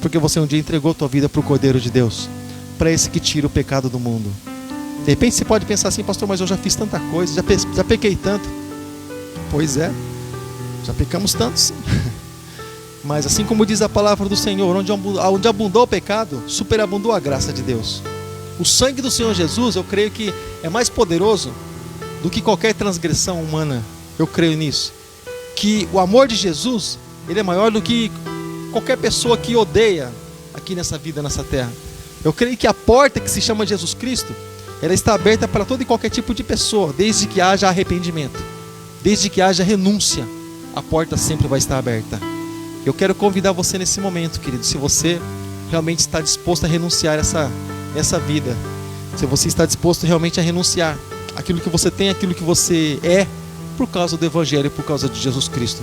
Porque você um dia entregou tua vida para o Cordeiro de Deus, para esse que tira o pecado do mundo. De repente você pode pensar assim, pastor, mas eu já fiz tanta coisa, já pequei tanto. Pois é, já pecamos tanto, sim. Mas assim como diz a palavra do Senhor, onde abundou o pecado, superabundou a graça de Deus. O sangue do Senhor Jesus, eu creio que é mais poderoso do que qualquer transgressão humana. Eu creio nisso. Que o amor de Jesus, ele é maior do que qualquer pessoa que odeia aqui nessa vida, nessa terra. Eu creio que a porta que se chama Jesus Cristo, ela está aberta para todo e qualquer tipo de pessoa, desde que haja arrependimento, desde que haja renúncia, a porta sempre vai estar aberta. Eu quero convidar você nesse momento, querido, se você realmente está disposto a renunciar essa vida, se você está disposto realmente a renunciar aquilo que você tem, aquilo que você é, por causa do Evangelho, por causa de Jesus Cristo.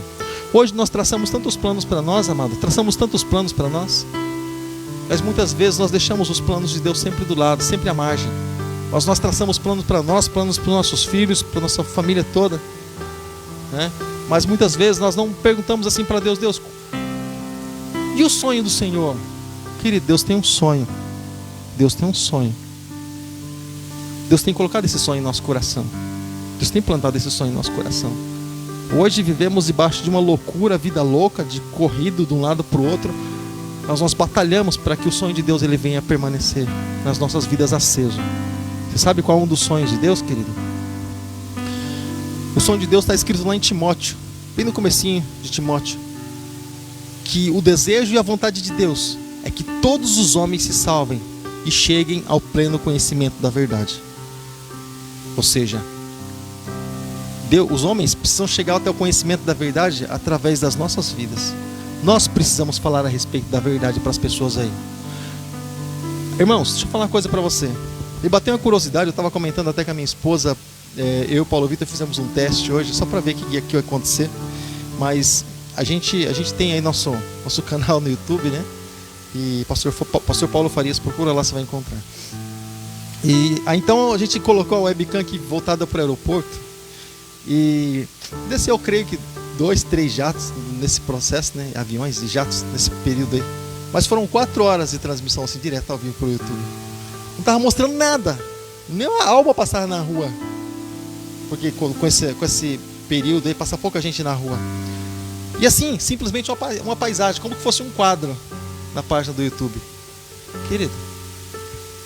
Hoje nós traçamos tantos planos para nós, amado, traçamos tantos planos para nós, mas muitas vezes nós deixamos os planos de Deus sempre do lado, sempre à margem. Mas nós traçamos planos para nós, planos para os nossos filhos, para a nossa família toda, né? Mas muitas vezes nós não perguntamos assim para Deus, Deus, e o sonho do Senhor? Querido, Deus tem um sonho. Deus tem um sonho. Deus tem colocado esse sonho em nosso coração. Deus tem plantado esse sonho em nosso coração. Hoje vivemos debaixo de uma loucura, vida louca, de corrido de um lado para o outro. Nós batalhamos para que o sonho de Deus ele venha a permanecer nas nossas vidas aceso. Você sabe qual é um dos sonhos de Deus, querido? O sonho de Deus está escrito lá em Timóteo, bem no comecinho de Timóteo, que o desejo e a vontade de Deus é que todos os homens se salvem e cheguem ao pleno conhecimento da verdade. Ou seja, os homens precisam chegar até o conhecimento da verdade através das nossas vidas. Nós precisamos falar a respeito da verdade para as pessoas aí. Irmãos, deixa eu falar uma coisa para você. Me bateu uma curiosidade, eu estava comentando até com a minha esposa, eu e o Paulo Vitor fizemos um teste hoje, só para ver o que ia acontecer. Mas a gente tem aí nosso canal no YouTube, né? E Pastor Paulo Farias, procura lá, você vai encontrar. E aí, então a gente colocou a webcam aqui voltada para o aeroporto. E desceu, eu creio que 2, 3 jatos nesse processo, né? Aviões e jatos nesse período aí. Mas foram 4 horas de transmissão assim, direto ao vivo pro YouTube. Não tava mostrando nada, nem uma alma passava na rua, porque com esse período aí passa pouca gente na rua. E assim, simplesmente uma paisagem, como que fosse um quadro na página do YouTube. Querido,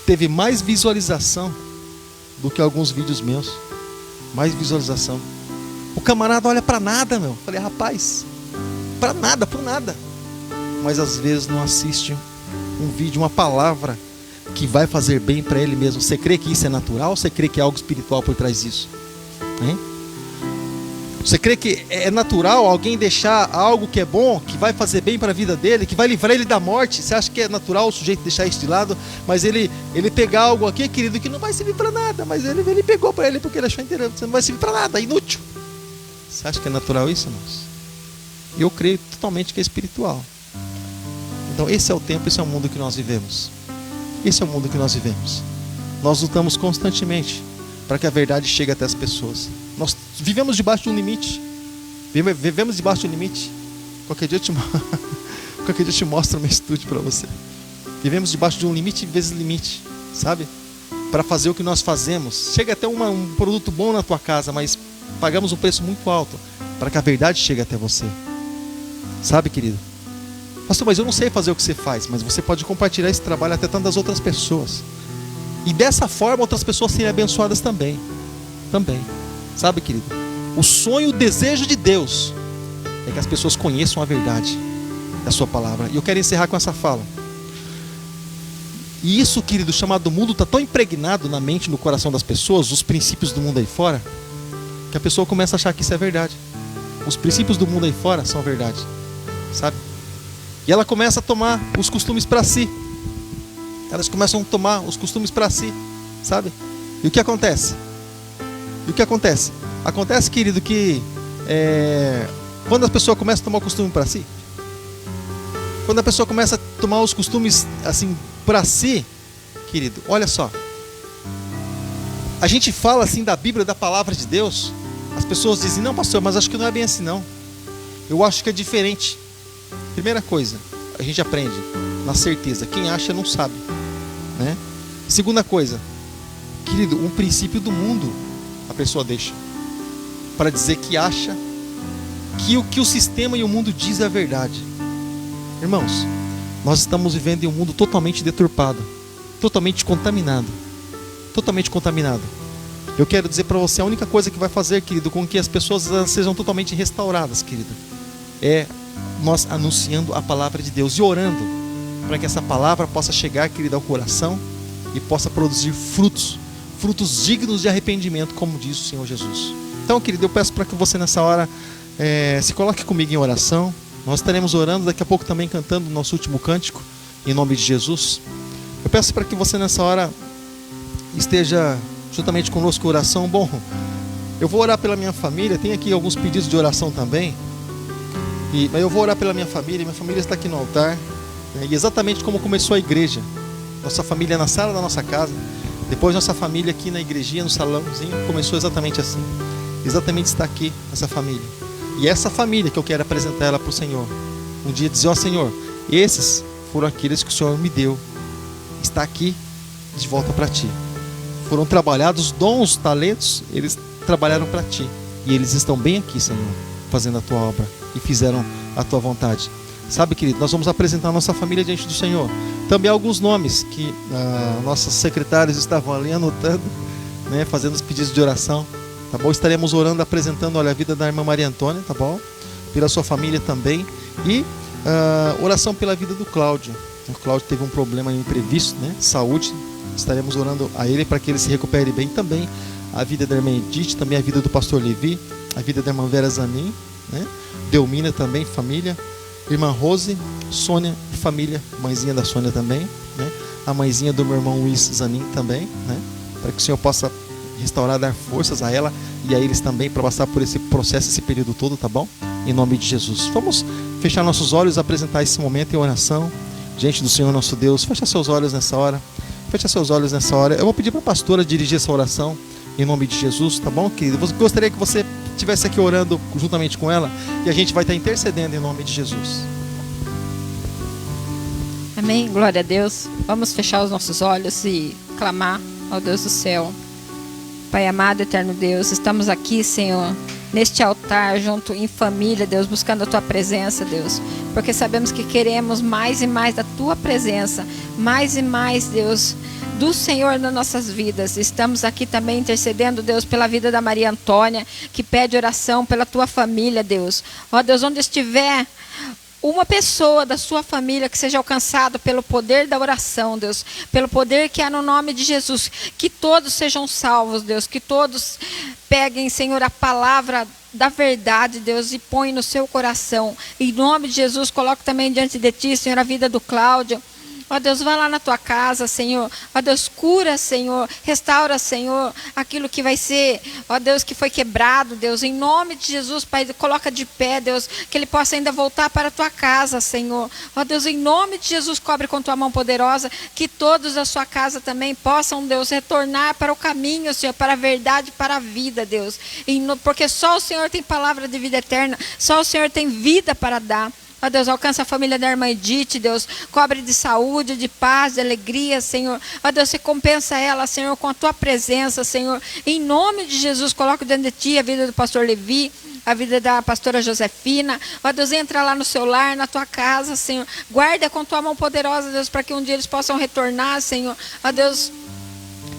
teve mais visualização do que alguns vídeos meus. Mais visualização. O camarada olha pra nada, meu. Falei, rapaz, pra nada, por nada. Mas às vezes não assiste um vídeo, uma palavra que vai fazer bem pra ele mesmo. Você crê que isso é natural ou você crê que é algo espiritual por trás disso? Hein? Você crê que é natural alguém deixar algo que é bom, que vai fazer bem para a vida dele, que vai livrar ele da morte? Você acha que é natural o sujeito deixar isso de lado, mas ele pegar algo aqui, querido, que não vai servir para nada, mas ele pegou para ele porque ele achou interessante, não vai servir para nada, é inútil. Você acha que é natural isso, irmãos? Eu creio totalmente que é espiritual. Então esse é o tempo, esse é o mundo que nós vivemos. Esse é o mundo que nós vivemos. Nós lutamos constantemente para que a verdade chegue até as pessoas. Nós vivemos debaixo de um limite. Vivemos debaixo de um limite. Qualquer dia eu te mostro o meu estúdio para você. Vivemos debaixo de um limite vezes limite, sabe? Para fazer o que nós fazemos. Chega até um produto bom na tua casa, mas pagamos um preço muito alto para que a verdade chegue até você. Sabe, querido? Pastor, mas eu não sei fazer o que você faz, mas você pode compartilhar esse trabalho até tantas outras pessoas. E dessa forma outras pessoas serem abençoadas também. Sabe, querido? O sonho, o desejo de Deus é que as pessoas conheçam a verdade da sua palavra. E eu quero encerrar com essa fala. E isso, querido, chamado mundo, está tão impregnado na mente, no coração das pessoas, os princípios do mundo aí fora, que a pessoa começa a achar que isso é verdade. Os princípios do mundo aí fora são verdade, sabe? E ela começa a tomar os costumes para si. Elas começam a tomar os costumes para si, sabe? E o que acontece? Acontece, querido, que quando a pessoa começa a tomar o costume para si, quando a pessoa começa a tomar os costumes assim para si, querido, olha só. A gente fala assim da Bíblia, da palavra de Deus. As pessoas dizem, não, pastor, mas acho que não é bem assim não. Eu acho que é diferente. Primeira coisa, a gente aprende na certeza. Quem acha não sabe, né? Segunda coisa, querido, um princípio do mundo a pessoa deixa para dizer que acha que o que o sistema e o mundo diz é a verdade. Irmãos, nós estamos vivendo em um mundo totalmente deturpado, totalmente contaminado. Eu quero dizer para você, a única coisa que vai fazer, querido, com que as pessoas sejam totalmente restauradas, querido, é nós anunciando a palavra de Deus e orando para que essa palavra possa chegar, querido, ao coração e possa produzir frutos dignos de arrependimento, como diz o Senhor Jesus. Então, querido, eu peço para que você nessa hora se coloque comigo em oração. Nós estaremos orando, daqui a pouco também cantando o nosso último cântico, em nome de Jesus. Eu peço para que você nessa hora esteja juntamente conosco em oração. Bom, eu vou orar pela minha família, tem aqui alguns pedidos de oração também. Mas eu vou orar pela minha família está aqui no altar, né? E exatamente como começou a igreja, nossa família na sala da nossa casa, depois nossa família aqui na igrejinha, no salãozinho, começou exatamente assim, exatamente está aqui essa família, e essa família que eu quero apresentar ela para o Senhor, um dia dizer, ó Senhor, esses foram aqueles que o Senhor me deu, está aqui de volta para Ti, foram trabalhados dons, talentos, eles trabalharam para Ti, e eles estão bem aqui, Senhor. fazendo a tua obra e fizeram a tua vontade. Sabe, querido, nós vamos apresentar a nossa família diante do Senhor. Também alguns nomes que nossos secretários estavam ali anotando, né, fazendo os pedidos de oração, tá bom? Estaremos orando, apresentando, olha, a vida da irmã Maria Antônia, tá bom? Pela sua família também. E oração pela vida do Cláudio. O Cláudio teve um problema imprevisto, né, de saúde. Estaremos orando a ele para que ele se recupere bem. Também a vida da irmã Edith, também a vida do pastor Levi, a vida da irmã Vera Zanin, né? Delmina também, família. Irmã Rose, Sônia, família, mãezinha da Sônia também, né? A mãezinha do meu irmão Luiz Zanin também, né? Para que o Senhor possa restaurar, dar forças a ela e a eles também para passar por esse processo, esse período todo, tá bom? Em nome de Jesus. Vamos fechar nossos olhos, apresentar esse momento em oração diante do Senhor nosso Deus. Fecha seus olhos nessa hora. Fecha seus olhos nessa hora. Eu vou pedir para a pastora dirigir essa oração em nome de Jesus, tá bom, querido? Eu gostaria que você estivesse aqui orando juntamente com ela e a gente vai estar intercedendo em nome de Jesus. Amém, glória a Deus. Vamos fechar os nossos olhos e clamar ao Deus do céu. Pai amado, eterno Deus, estamos aqui, Senhor, neste altar, junto em família, Deus, buscando a Tua presença, Deus, porque sabemos que queremos mais e mais da Tua presença, mais e mais, Deus, do Senhor nas nossas vidas. Estamos aqui também intercedendo, Deus, pela vida da Maria Antônia, que pede oração pela Tua família, Deus. Ó Deus, onde estiver uma pessoa da sua família que seja alcançado pelo poder da oração, Deus, pelo poder que há no nome de Jesus, que todos sejam salvos, Deus, que todos peguem, Senhor, a palavra da verdade, Deus, e põe no seu coração. Em nome de Jesus, coloco também diante de Ti, Senhor, a vida do Cláudio. Ó Deus, vai lá na tua casa, Senhor. Ó Deus, cura, Senhor. Restaura, Senhor, aquilo que vai ser, ó Deus, que foi quebrado, Deus. Em nome de Jesus, Pai, coloca de pé, Deus, que ele possa ainda voltar para a tua casa, Senhor. Ó Deus, em nome de Jesus, cobre com tua mão poderosa, que todos da sua casa também possam, Deus, retornar para o caminho, Senhor, para a verdade, para a vida, Deus. Porque só o Senhor tem palavra de vida eterna, só o Senhor tem vida para dar. Ó Deus, alcança a família da irmã Edith, Deus, cobre de saúde, de paz, de alegria, Senhor. Ó Deus, recompensa ela, Senhor, com a Tua presença, Senhor. Em nome de Jesus, coloco dentro de Ti a vida do pastor Levi, a vida da pastora Josefina. Ó Deus, entra lá no seu lar, na Tua casa, Senhor. Guarda com Tua mão poderosa, Deus, para que um dia eles possam retornar, Senhor. Ó Deus,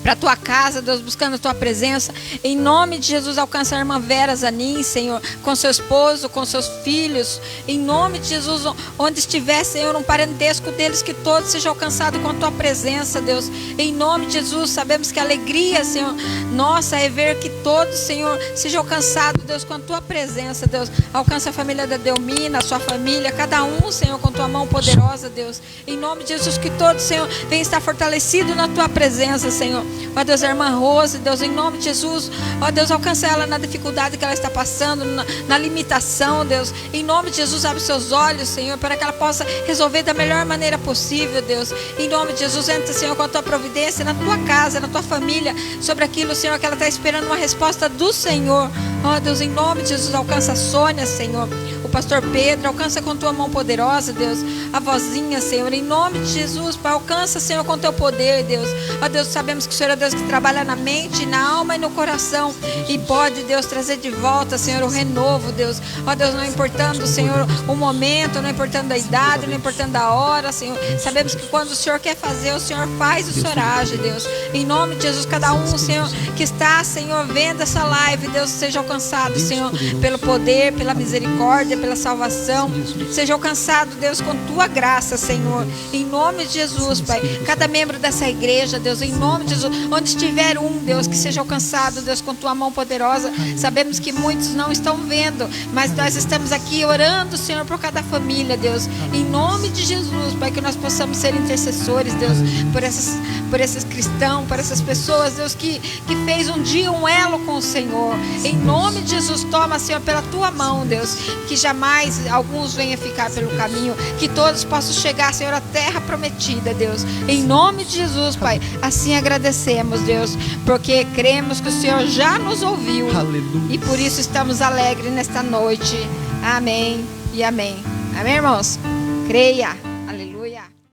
para a Tua casa, Deus, buscando a Tua presença. Em nome de Jesus, alcança a irmã Vera Zanin, Senhor, com seu esposo, com seus filhos. Em nome de Jesus, onde estiver, Senhor, um parentesco deles, que todos sejam alcançados com a Tua presença, Deus. Em nome de Jesus, sabemos que a alegria, Senhor, nossa, é ver que todos, Senhor, sejam alcançados, Deus, com a Tua presença, Deus. Alcança a família da Delmina, a sua família, cada um, Senhor, com Tua mão poderosa, Deus. Em nome de Jesus, que todos, Senhor, venham estar fortalecidos na Tua presença, Senhor. Ó Deus, a irmã Rose, Deus, em nome de Jesus, ó Deus, alcança ela na dificuldade que ela está passando, na limitação, Deus. Em nome de Jesus, abre seus olhos, Senhor, para que ela possa resolver da melhor maneira possível, Deus. Em nome de Jesus, entra, Senhor, com a Tua providência na Tua casa, na Tua família, sobre aquilo, Senhor, que ela está esperando uma resposta do Senhor. Ó Deus, em nome de Jesus, alcança a Sônia, Senhor, o pastor Pedro, alcança com Tua mão poderosa, Deus, a vozinha, Senhor, em nome de Jesus, Pai, alcança, Senhor, com Teu poder, Deus. Ó Deus, sabemos que o Senhor é Deus que trabalha na mente, na alma e no coração, e pode, Deus, trazer de volta, Senhor, o renovo, Deus. Ó Deus, não importando, Senhor, o momento, não importando a idade, não importando a hora, Senhor, sabemos que quando o Senhor quer fazer, o Senhor faz, o Senhor age, Deus. Em nome de Jesus, cada um, Senhor, que está, Senhor, vendo essa live, Deus, seja alcançado, Senhor, pelo poder, pela misericórdia, pela salvação, seja alcançado, Deus, com Tua graça, Senhor. Em nome de Jesus, Pai, cada membro dessa igreja, Deus, em nome de Jesus, onde estiver um, Deus, que seja alcançado, Deus, com Tua mão poderosa. Sabemos que muitos não estão vendo, mas nós estamos aqui orando, Senhor, por cada família, Deus. Em nome de Jesus, Pai, que nós possamos ser intercessores, Deus, por esses cristãos, por essas pessoas, Deus, que fez um dia um elo com o Senhor. Em nome de Jesus, toma, Senhor, pela Tua mão, Deus, que jamais alguns venham ficar pelo caminho, que todos possam chegar, Senhor, à terra prometida, Deus. Em nome de Jesus, Pai, assim agradecemos, Deus, porque cremos que o Senhor já nos ouviu. Aleluia. E por isso estamos alegres nesta noite. Amém e amém. Amém, irmãos? Creia.